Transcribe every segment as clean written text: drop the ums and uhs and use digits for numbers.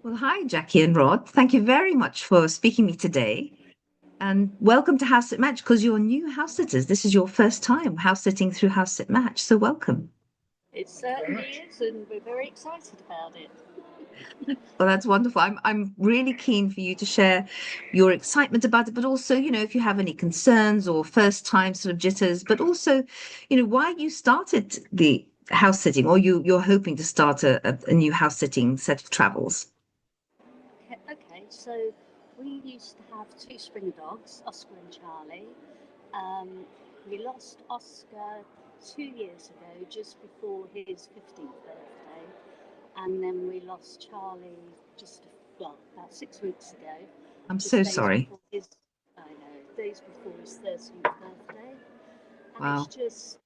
Well, hi, Jackie and Rod. Thank you very much for speaking to me today. And welcome to House Sit Match because you're new house sitters. This is your first time house sitting through House Sit Match. So welcome. It certainly is, and we're very excited about it. Well, that's wonderful. I'm really keen for you to share your excitement about it, but also, if you have any concerns or first time sort of jitters, but also, why you started the house sitting or you're hoping to start a new house sitting set of travels. Okay, so we used to have two Springer dogs, Oscar and Charlie. Um, we lost Oscar 2 years ago, just before his 15th birthday, and then we lost Charlie about 6 weeks ago, I'm so just days sorry. before his, I know, days before his 13th birthday, and it's Wow. just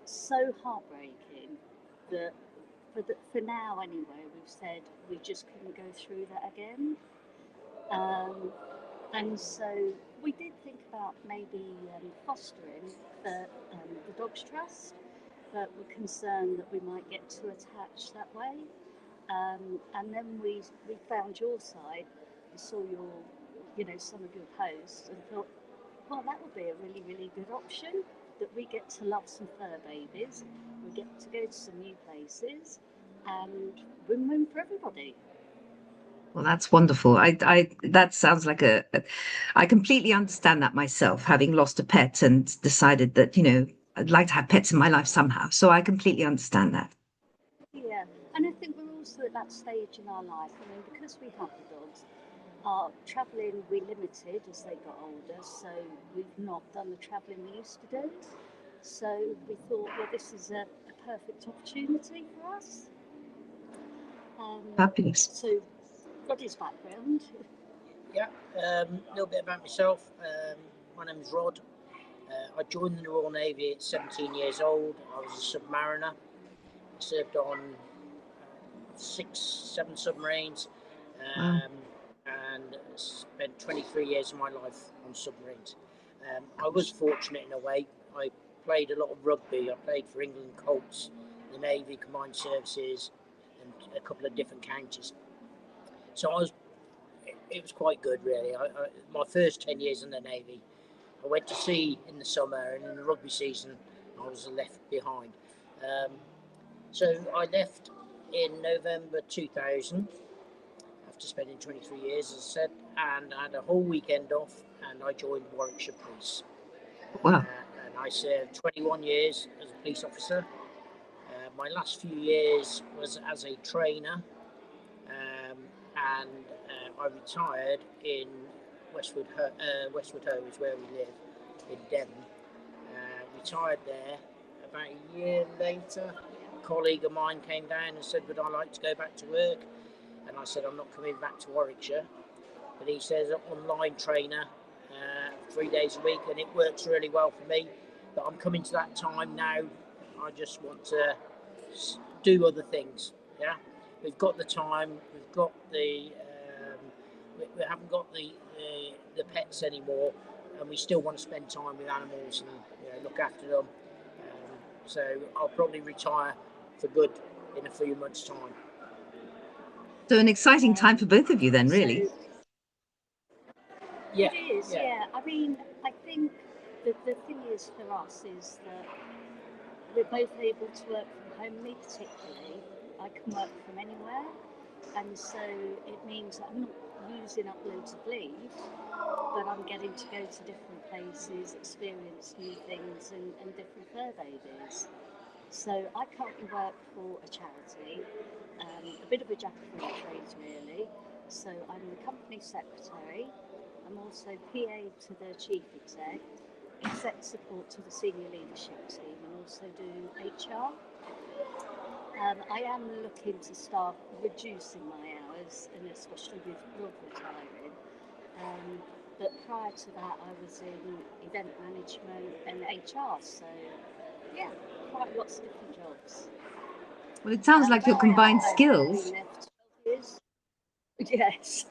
so heartbreaking that for now anyway, we've said we just couldn't go through that again. Um, and so we did think about maybe fostering the Dogs Trust, but we're concerned that we might get too attached that way. And then we found your site, we saw some of your posts, and thought, well, that would be a really, really good option. That we get to love some fur babies, we get to go to some new places, and win-win for everybody. Well, that's wonderful. That sounds like I completely understand that myself, having lost a pet and decided that, I'd like to have pets in my life somehow. So I completely understand that. Yeah, and I think we're also at that stage in our life. I mean, because we have the dogs, our travelling we limited as they got older, so we've not done the travelling we used to do. So we thought, well, this is a perfect opportunity for us. Um, Fabulous. so, Roddy's background. Yeah, a little bit about myself. My name is Rod. I joined the Royal Navy at 17 years old. I was a submariner. I served on six, seven submarines, Wow. um, and spent 23 years of my life on submarines. I was fortunate in a way. I played a lot of rugby. I played for England Colts, the Navy Combined Services, and a couple of different counties. So it was quite good, really. My first 10 years in the Navy, I went to sea in the summer, and in the rugby season, I was left behind. Um, so I left in November 2000 after spending 23 years, as I said, and I had a whole weekend off, and I joined Warwickshire Police. Wow. And I served 21 years as a police officer. My last few years was as a trainer, and I retired in Westwood Ho is where we live in Devon. Retired there. About a year later, a colleague of mine came down and said, "Would I like to go back to work?" And I said, "I'm not coming back to Warwickshire." But he says, "Online trainer, 3 days a week," and it works really well for me. But I'm coming to that time now. I just want to do other things. Yeah, we've got the time. We've got we haven't got the pets anymore, and we still want to spend time with animals and look after them. So I'll probably retire for good in a few months' time. So an exciting time for Um, both of you then, so really. Yeah, it is, yeah. yeah. I mean, I think the thing is for us is that we're both able to work from home. Me particularly, I can work from anywhere, and so it means that I'm not using up loads of leave, but I'm getting to go to different places, experience new things, and different fur babies. So I currently work for a charity, a bit of a jack of all trades really. So I'm the company secretary. I'm also PA to the chief exec support to the senior leadership team, and also do HR. I am looking to start reducing my hours, and especially with Rob retiring. Um, but prior to that, I was in event management and HR. So yeah, quite lots of different jobs. Well, it sounds like Where your I am at combined the moment, I've been skills. there for 12 years. Yes,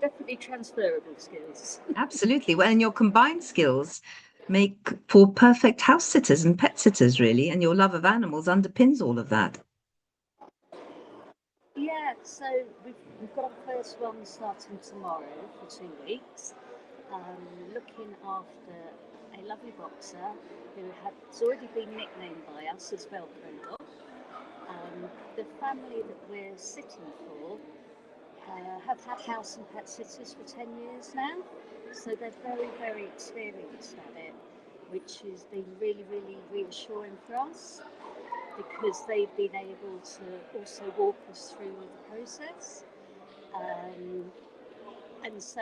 definitely transferable skills. Absolutely. Well, and your combined skills make for perfect house sitters and pet sitters, really. And your love of animals underpins all of that. Yeah, so we've got our first one starting tomorrow for 2 weeks, looking after a lovely boxer who has already been nicknamed by us as Velcro Dog. The family that we're sitting for have had house and pet sitters for 10 years now, so they're very, very experienced at it, which has been really, really reassuring for us because they've been able to also walk us through the process. Um, and so,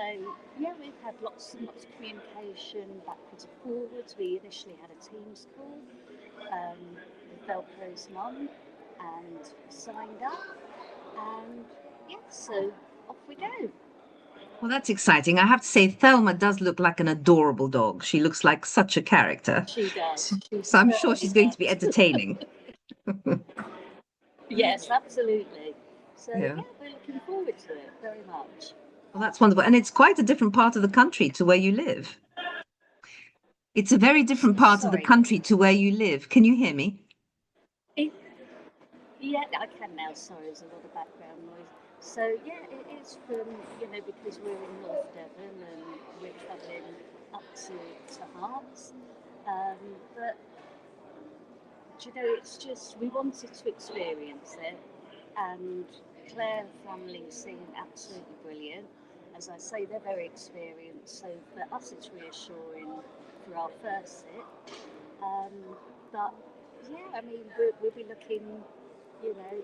yeah, we've had lots and lots of communication backwards and forwards. We initially had a Teams call with Velcro's mum and signed up. And yeah, so off we go. Well, that's exciting. I have to say, Thelma does look like an adorable dog. She looks like such a character. She So, does. She so I'm sure she's certainly going to be does. entertaining. Yes, absolutely. So Yeah. yeah, we're looking forward to it very much. Well, that's wonderful. And it's quite a different part of the country to where you live. It's a very different part of the Sorry. country to where you live. Can you hear me? It, yeah, I can now. Sorry, there's a lot of background noise. So yeah, it is from because we're in North Devon and we're travelling up to Hearts. But it's just we wanted to experience it, and Claire family seem absolutely brilliant. As I say, they're very experienced, so for us it's reassuring for our first sit. Um, but yeah, I mean, we'll be looking, you know,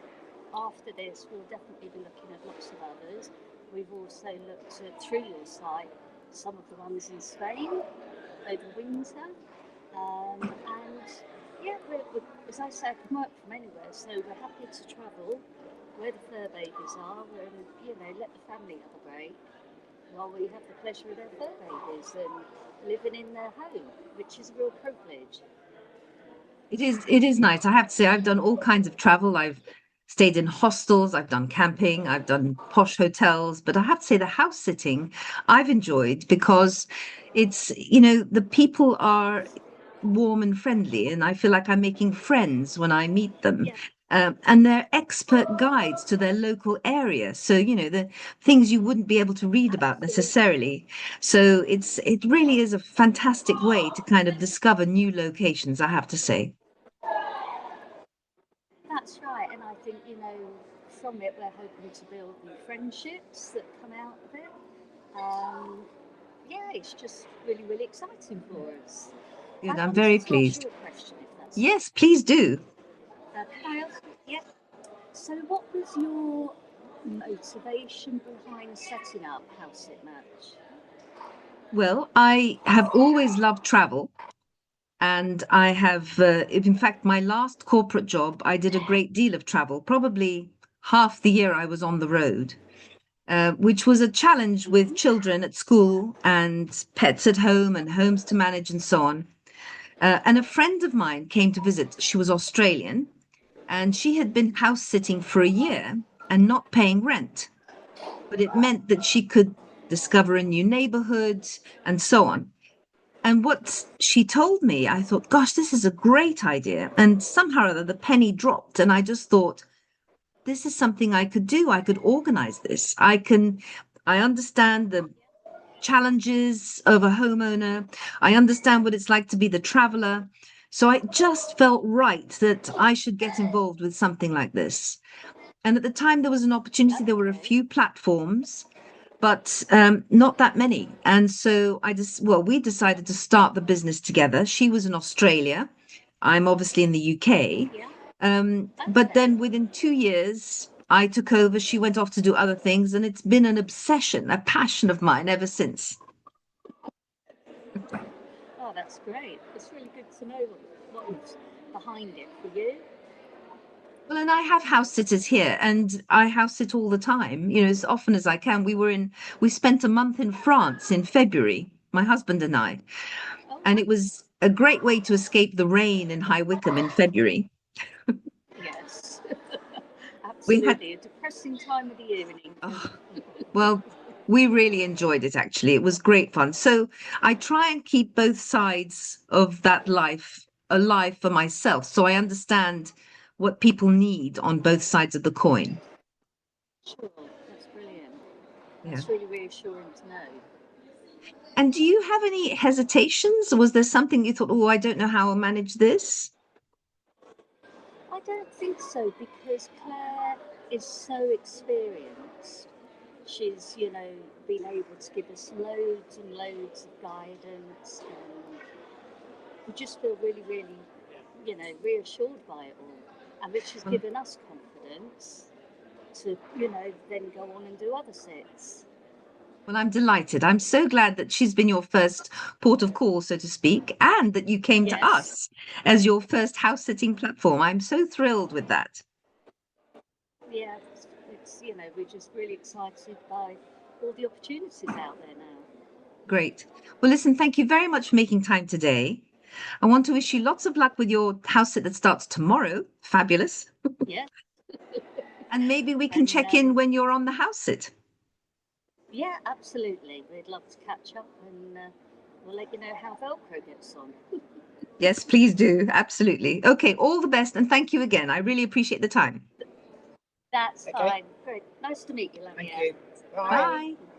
after this, we'll definitely be looking at lots of others. We've also looked at, through your site, some of the ones in Spain over winter. And yeah, as I say, I can work from anywhere, so we're happy to travel where the fur babies are and, let the family have a break while we have the pleasure of their fur babies and living in their home, which is a real privilege. It is nice. I have to say, I've done all kinds of travel. I've stayed in hostels, I've done camping, I've done posh hotels, but I have to say the house sitting I've enjoyed because the people are warm and friendly, and I feel like I'm making friends when I meet them. Yeah, And they're expert guides to their local area. So, the things you wouldn't be able to read about absolutely. necessarily. So it really is a fantastic way to kind of discover new locations, I have to say. That's right, and I think, from it we're hoping to build new friendships that come out of it. Um, yeah, it's just really, really exciting for us. I Good. I'm wanted very to ask pleased. you a question, if that's all Yes, please do. right. Can I ask? Yeah. So, what was your motivation behind setting up House It Match? Well, I have always loved travel. And I have, in fact, my last corporate job, I did a great deal of travel, probably half the year I was on the road, which was a challenge with Mm-hmm. children at school and pets at home and homes to manage and so on. And a friend of mine came to visit. She was Australian and she had been house sitting for a year and not paying rent, but it meant that she could discover a new neighborhood and so on. And what she told me, I thought, gosh, this is a great idea. And somehow or other, the penny dropped. And I just thought, this is something I could do. I could organize this. I understand the challenges of a homeowner. I understand what it's like to be the traveler. So I just felt right that I should get involved with something like this. And at the time, there was an opportunity. There were a Okay. few platforms, but not that many. And so we decided to start the business together. She was in Australia. I'm obviously in the UK. Yeah. But Okay. then within 2 years, I took over. She went off to do other things. And it's been an obsession, a passion of mine ever since. Oh, that's great. It's really good to know what was behind it for you. Well, and I have house sitters here and I house sit all the time, as often as I can. We spent a month in France in February, my husband and I. Oh, And it was a great way to escape the rain in High Wycombe in February. yes. We had, Absolutely. A depressing time of the year in England. oh, well, we really enjoyed it actually. It was great fun. So I try and keep both sides of that life alive for myself. So I understand what people need on both sides of the coin. Sure, that's brilliant. Yeah. That's really reassuring to know. And do you have any hesitations? Was there something you thought, oh, I don't know how I'll manage this? I don't think so because Claire is so experienced. She's, been able to give us loads and loads of guidance, and we just feel really, really, reassured by it all. And which has Well, given us confidence to, then go on and do other sets. well, I'm delighted. I'm so glad that she's been your first port of call, so to speak, and that you came to Yes. us as your first house sitting platform. I'm so thrilled with that. Yeah, we're just really excited by all the opportunities out there now. Great. Well, listen, thank you very much for making time today. I want to wish you lots of luck with your house sit that starts tomorrow. Fabulous. Yeah, And maybe we can and check in when you're on the house sit. yeah, absolutely. We'd love to catch up, and we'll let you know how Velcro gets on. Yes, please do. Absolutely. Okay, all the best. And thank you again. I really appreciate the time. That's Okay. fine. Very nice to meet you, Lamia. Thank you. Bye. Bye. Bye.